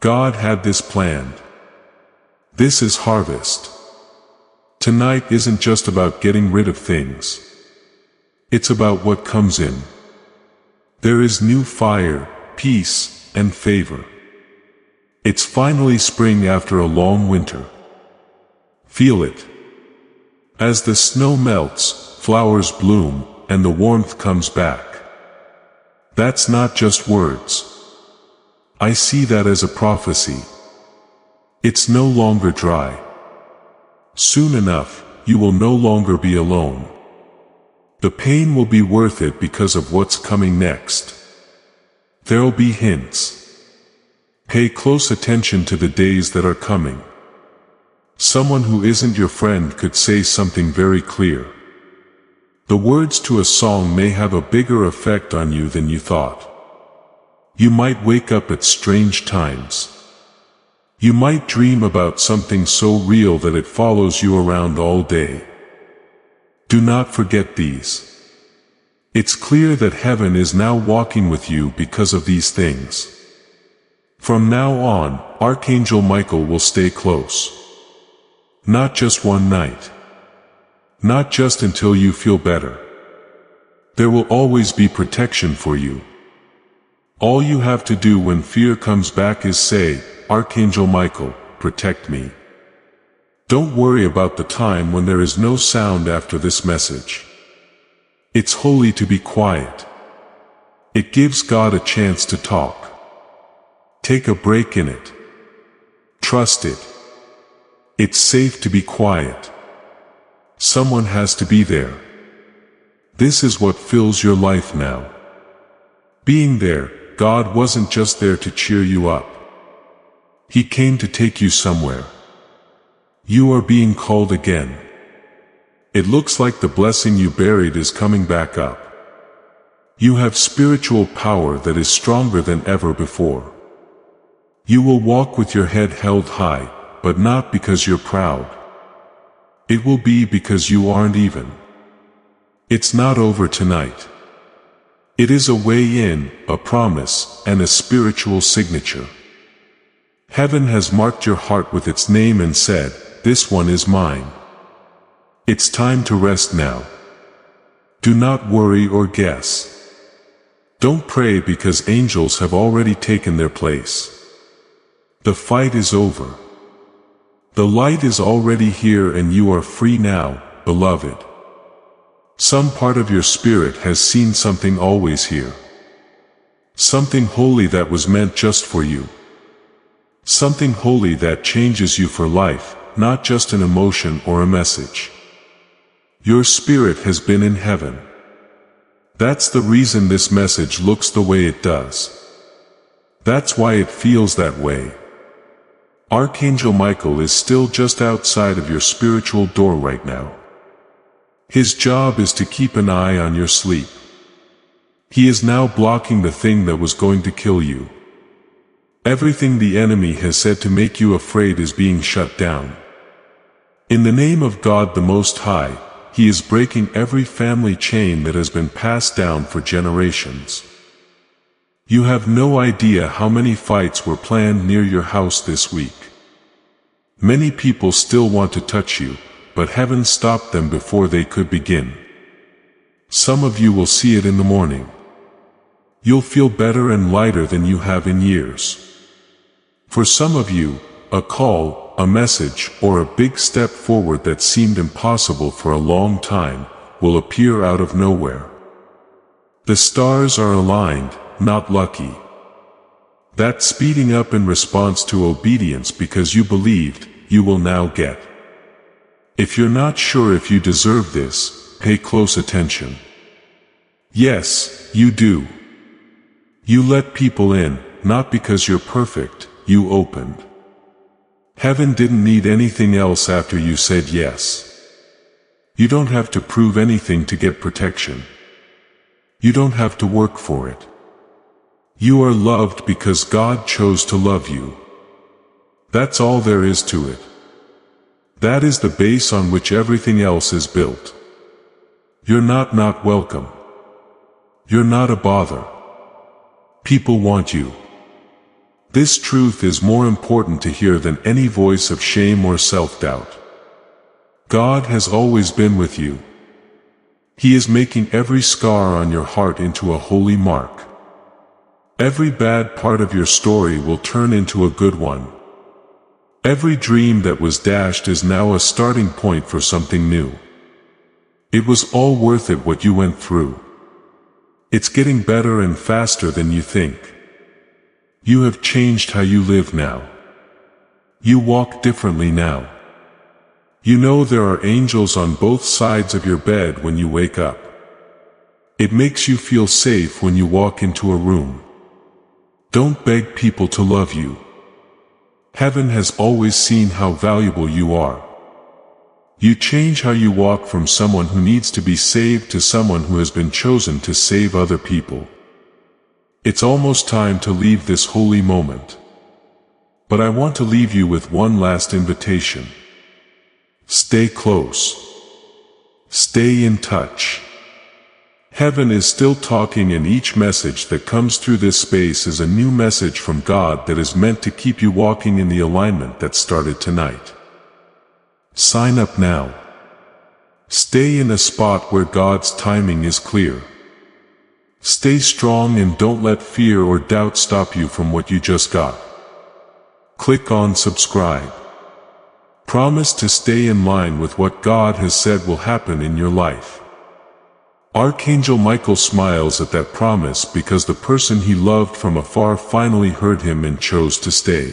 God had this planned. This is harvest. Tonight isn't just about getting rid of things. It's about what comes in. There is new fire, peace, and favor. It's finally spring after a long winter. Feel it. As the snow melts, flowers bloom, and the warmth comes back. That's not just words. I see that as a prophecy. It's no longer dry. Soon enough, you will no longer be alone. The pain will be worth it because of what's coming next. There'll be hints. Pay close attention to the days that are coming. Someone who isn't your friend could say something very clear. The words to a song may have a bigger effect on you than you thought. You might wake up at strange times. You might dream about something so real that it follows you around all day. Do not forget these. It's clear that heaven is now walking with you because of these things. From now on, Archangel Michael will stay close. Not just one night. Not just until you feel better. There will always be protection for you. All you have to do when fear comes back is say, Archangel Michael, protect me. Don't worry about the time when there is no sound after this message. It's holy to be quiet. It gives God a chance to talk. Take a break in it. Trust it. It's safe to be quiet. Someone has to be there. This is what fills your life now. Being there, God wasn't just there to cheer you up. He came to take you somewhere. You are being called again. It looks like the blessing you buried is coming back up. You have spiritual power that is stronger than ever before. You will walk with your head held high, but not because you're proud. It will be because you aren't even. It's not over tonight. It is a way in, a promise, and a spiritual signature. Heaven has marked your heart with its name and said, this one is mine. It's time to rest now. Do not worry or guess. Don't pray because angels have already taken their place. The fight is over. The light is already here and you are free now, beloved. Some part of your spirit has seen something always here. Something holy that was meant just for you. Something holy that changes you for life, not just an emotion or a message. Your spirit has been in heaven. That's the reason this message looks the way it does. That's why it feels that way. Archangel Michael is still just outside of your spiritual door right now. His job is to keep an eye on your sleep. He is now blocking the thing that was going to kill you. Everything the enemy has said to make you afraid is being shut down. In the name of God the Most High, He is breaking every family chain that has been passed down for generations. You have no idea how many fights were planned near your house this week. Many people still want to touch you, but heaven stopped them before they could begin. Some of you will see it in the morning. You'll feel better and lighter than you have in years. For some of you, a call, a message, or a big step forward that seemed impossible for a long time, will appear out of nowhere. The stars are aligned, not lucky. That speeding up in response to obedience because you believed, you will now get. If you're not sure if you deserve this, pay close attention. Yes, you do. You let people in, not because you're perfect, you opened. Heaven didn't need anything else after you said yes. You don't have to prove anything to get protection. You don't have to work for it. You are loved because God chose to love you. That's all there is to it. That is the base on which everything else is built. You're not welcome. You're not a bother. People want you. This truth is more important to hear than any voice of shame or self-doubt. God has always been with you. He is making every scar on your heart into a holy mark. Every bad part of your story will turn into a good one. Every dream that was dashed is now a starting point for something new. It was all worth it what you went through. It's getting better and faster than you think. You have changed how you live now. You walk differently now. You know there are angels on both sides of your bed when you wake up. It makes you feel safe when you walk into a room. Don't beg people to love you. Heaven has always seen how valuable you are. You change how you walk from someone who needs to be saved to someone who has been chosen to save other people. It's almost time to leave this holy moment. But I want to leave you with one last invitation. Stay close. Stay in touch. Heaven is still talking, and each message that comes through this space is a new message from God that is meant to keep you walking in the alignment that started tonight. Sign up now. Stay in a spot where God's timing is clear. Stay strong and don't let fear or doubt stop you from what you just got. Click on subscribe. Promise to stay in line with what God has said will happen in your life. Archangel Michael smiles at that promise because the person he loved from afar finally heard him and chose to stay.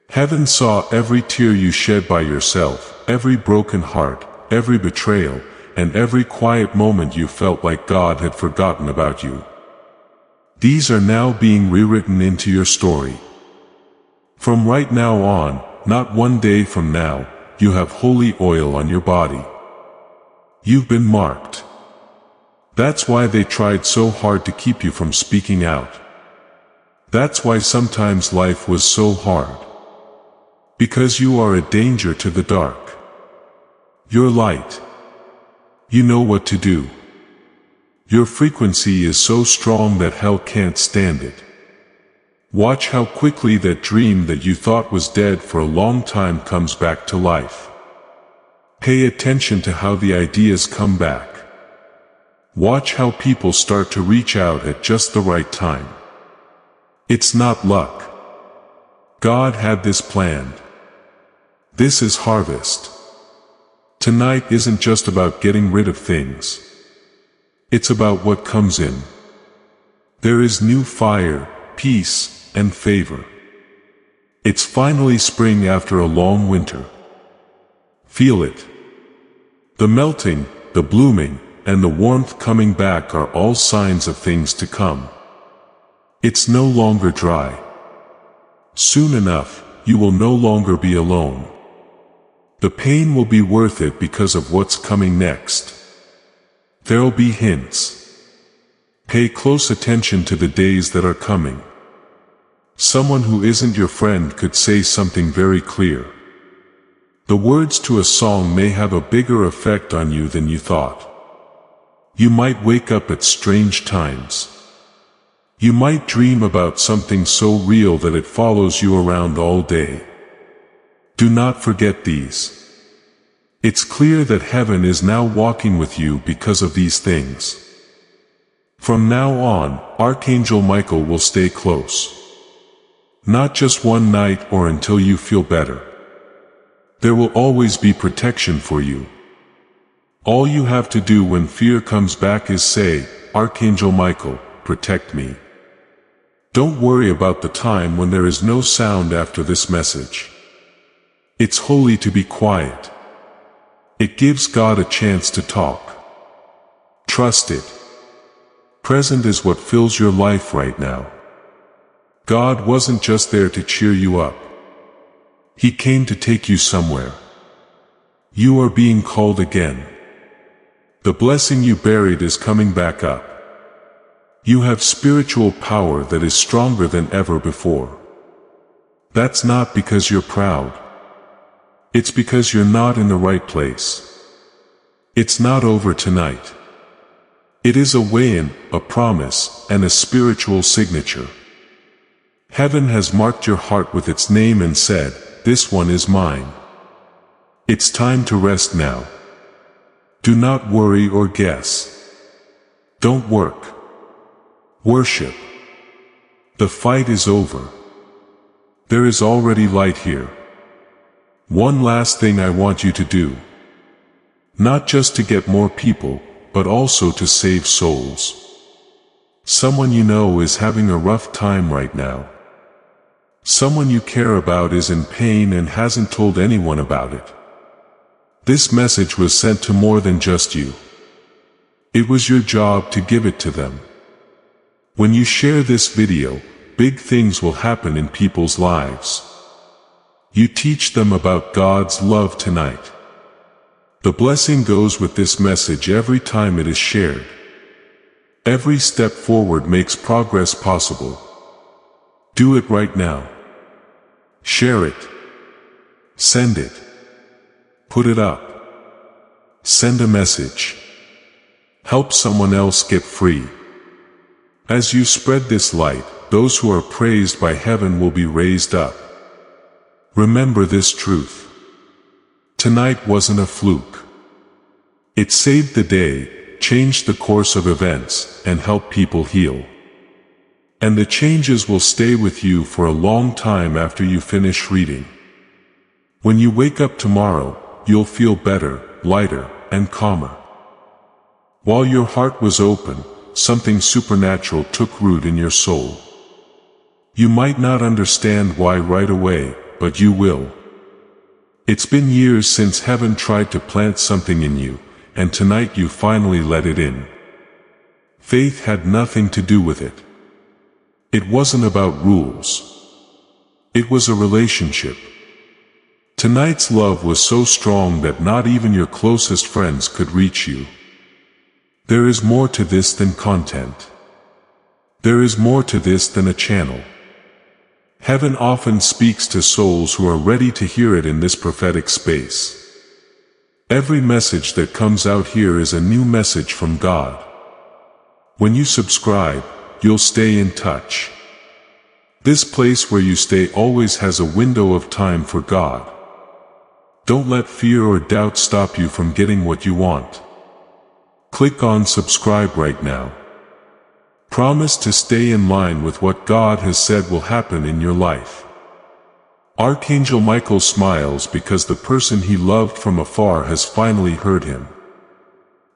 Heaven saw every tear you shed by yourself, every broken heart, every betrayal, and every quiet moment you felt like God had forgotten about you. These are now being rewritten into your story. From right now on, not one day from now, you have holy oil on your body. You've been marked. That's why they tried so hard to keep you from speaking out. That's why sometimes life was so hard. Because you are a danger to the dark. You're light. You know what to do. Your frequency is so strong that hell can't stand it. Watch how quickly that dream that you thought was dead for a long time comes back to life. Pay attention to how the ideas come back. Watch how people start to reach out at just the right time. It's not luck. God had this planned. This is harvest. Tonight isn't just about getting rid of things. It's about what comes in. There is new fire, peace, and favor. It's finally spring after a long winter. Feel it. The melting, the blooming, and the warmth coming back are all signs of things to come. It's no longer dry. Soon enough, you will no longer be alone. The pain will be worth it because of what's coming next. There'll be hints. Pay close attention to the days that are coming. Someone who isn't your friend could say something very clear. The words to a song may have a bigger effect on you than you thought. You might wake up at strange times. You might dream about something so real that it follows you around all day. Do not forget these. It's clear that heaven is now walking with you because of these things. From now on, Archangel Michael will stay close. Not just one night or until you feel better. There will always be protection for you. All you have to do when fear comes back is say, Archangel Michael, protect me. Don't worry about the time when there is no sound after this message. It's holy to be quiet. It gives God a chance to talk. Trust it. Present is what fills your life right now. God wasn't just there to cheer you up. He came to take you somewhere. You are being called again. The blessing you buried is coming back up. You have spiritual power that is stronger than ever before. That's not because you're proud. It's because you're not in the right place. It's not over tonight. It is a way-in, a promise, and a spiritual signature. Heaven has marked your heart with its name and said, this one is mine. It's time to rest now. Do not worry or guess. Don't work. Worship. The fight is over. There is already light here. One last thing I want you to do. Not just to get more people, but also to save souls. Someone you know is having a rough time right now. Someone you care about is in pain and hasn't told anyone about it. This message was sent to more than just you. It was your job to give it to them. When you share this video, big things will happen in people's lives. You teach them about God's love tonight. The blessing goes with this message every time it is shared. Every step forward makes progress possible. Do it right now. Share it. Send it. Put it up. Send a message. Help someone else get free. As you spread this light, those who are praised by heaven will be raised up. Remember this truth. Tonight wasn't a fluke. It saved the day, changed the course of events, and helped people heal. And the changes will stay with you for a long time after you finish reading. When you wake up tomorrow, you'll feel better, lighter, and calmer. While your heart was open, something supernatural took root in your soul. You might not understand why right away, but you will. It's been years since heaven tried to plant something in you, and tonight you finally let it in. Faith had nothing to do with it. It wasn't about rules. It was a relationship. Tonight's love was so strong that not even your closest friends could reach you. There is more to this than content. There is more to this than a channel. Heaven often speaks to souls who are ready to hear it in this prophetic space. Every message that comes out here is a new message from God. When you subscribe, you'll stay in touch. This place where you stay always has a window of time for God. Don't let fear or doubt stop you from getting what you want. Click on subscribe right now. Promise to stay in line with what God has said will happen in your life. Archangel Michael smiles because the person he loved from afar has finally heard him.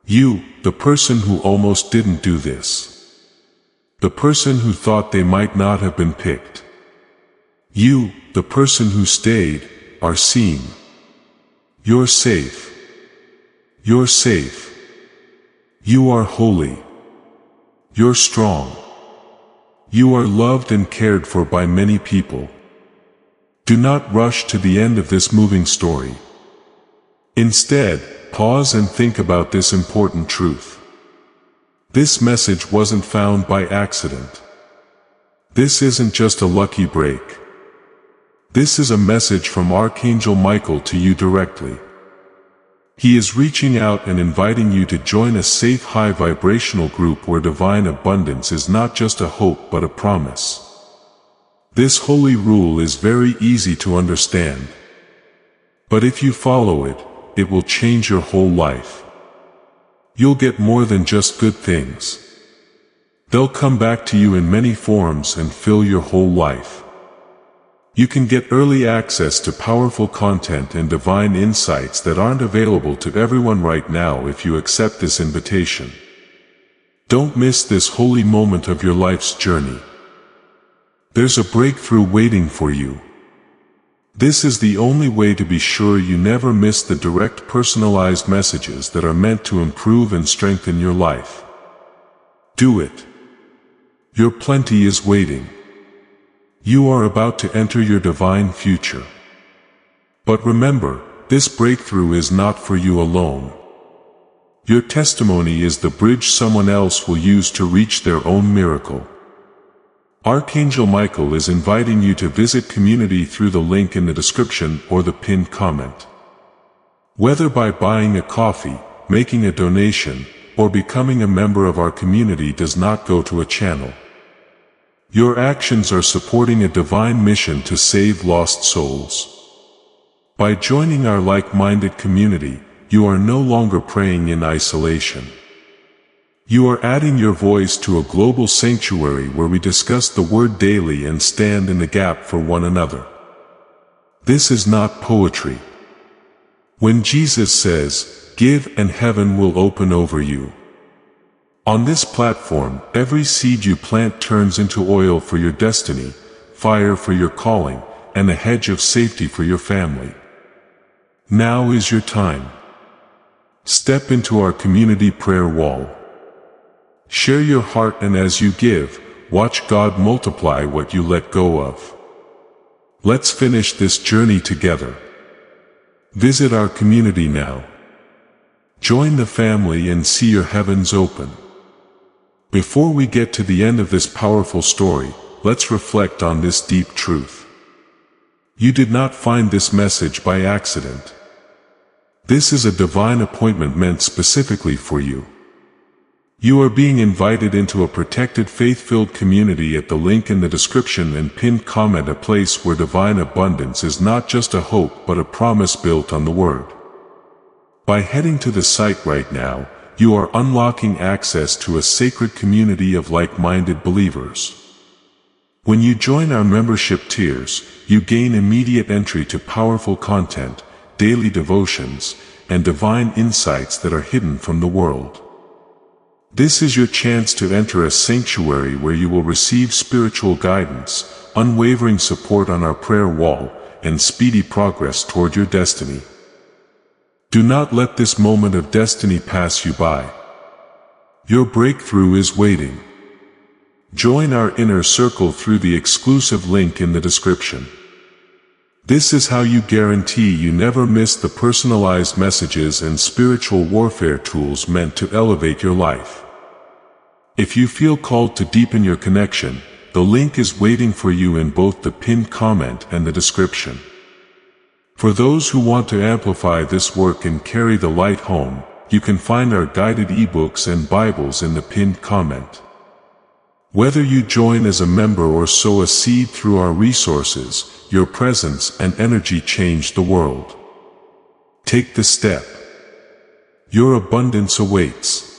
You, the person who almost didn't do this. The person who thought they might not have been picked. You, the person who stayed, are seen. You're safe. You're safe. You are holy. You're strong. You are loved and cared for by many people. Do not rush to the end of this moving story. Instead, pause and think about this important truth. This message wasn't found by accident. This isn't just a lucky break. This is a message from Archangel Michael to you directly. He is reaching out and inviting you to join a safe high vibrational group where divine abundance is not just a hope but a promise. This holy rule is very easy to understand. But if you follow it, it will change your whole life. You'll get more than just good things. They'll come back to you in many forms and fill your whole life. You can get early access to powerful content and divine insights that aren't available to everyone right now if you accept this invitation. Don't miss this holy moment of your life's journey. There's a breakthrough waiting for you. This is the only way to be sure you never miss the direct personalized messages that are meant to improve and strengthen your life. Do it. Your plenty is waiting. You are about to enter your divine future. But remember, this breakthrough is not for you alone. Your testimony is the bridge someone else will use to reach their own miracle. Archangel Michael is inviting you to visit community through the link in the description or the pinned comment. Whether by buying a coffee, making a donation, or becoming a member of our community does not go to a channel. Your actions are supporting a divine mission to save lost souls. By joining our like-minded community, you are no longer praying in isolation. You are adding your voice to a global sanctuary where we discuss the Word daily and stand in the gap for one another. This is not poetry. When Jesus says, "Give and heaven will open over you." On this platform, every seed you plant turns into oil for your destiny, fire for your calling, and a hedge of safety for your family. Now is your time. Step into our community prayer wall. Share your heart, and as you give, watch God multiply what you let go of. Let's finish this journey together. Visit our community now. Join the family and see your heavens open. Before we get to the end of this powerful story, let's reflect on this deep truth. You did not find this message by accident. This is a divine appointment meant specifically for you. You are being invited into a protected faith-filled community at the link in the description and pinned comment, a place where divine abundance is not just a hope but a promise built on the Word. By heading to the site right now, you are unlocking access to a sacred community of like-minded believers. When you join our membership tiers, you gain immediate entry to powerful content, daily devotions, and divine insights that are hidden from the world. This is your chance to enter a sanctuary where you will receive spiritual guidance, unwavering support on our prayer wall, and speedy progress toward your destiny. Do not let this moment of destiny pass you by. Your breakthrough is waiting. Join our inner circle through the exclusive link in the description. This is how you guarantee you never miss the personalized messages and spiritual warfare tools meant to elevate your life. If you feel called to deepen your connection, the link is waiting for you in both the pinned comment and the description. For those who want to amplify this work and carry the light home, you can find our guided ebooks and Bibles in the pinned comment. Whether you join as a member or sow a seed through our resources, your presence and energy change the world. Take the step. Your abundance awaits.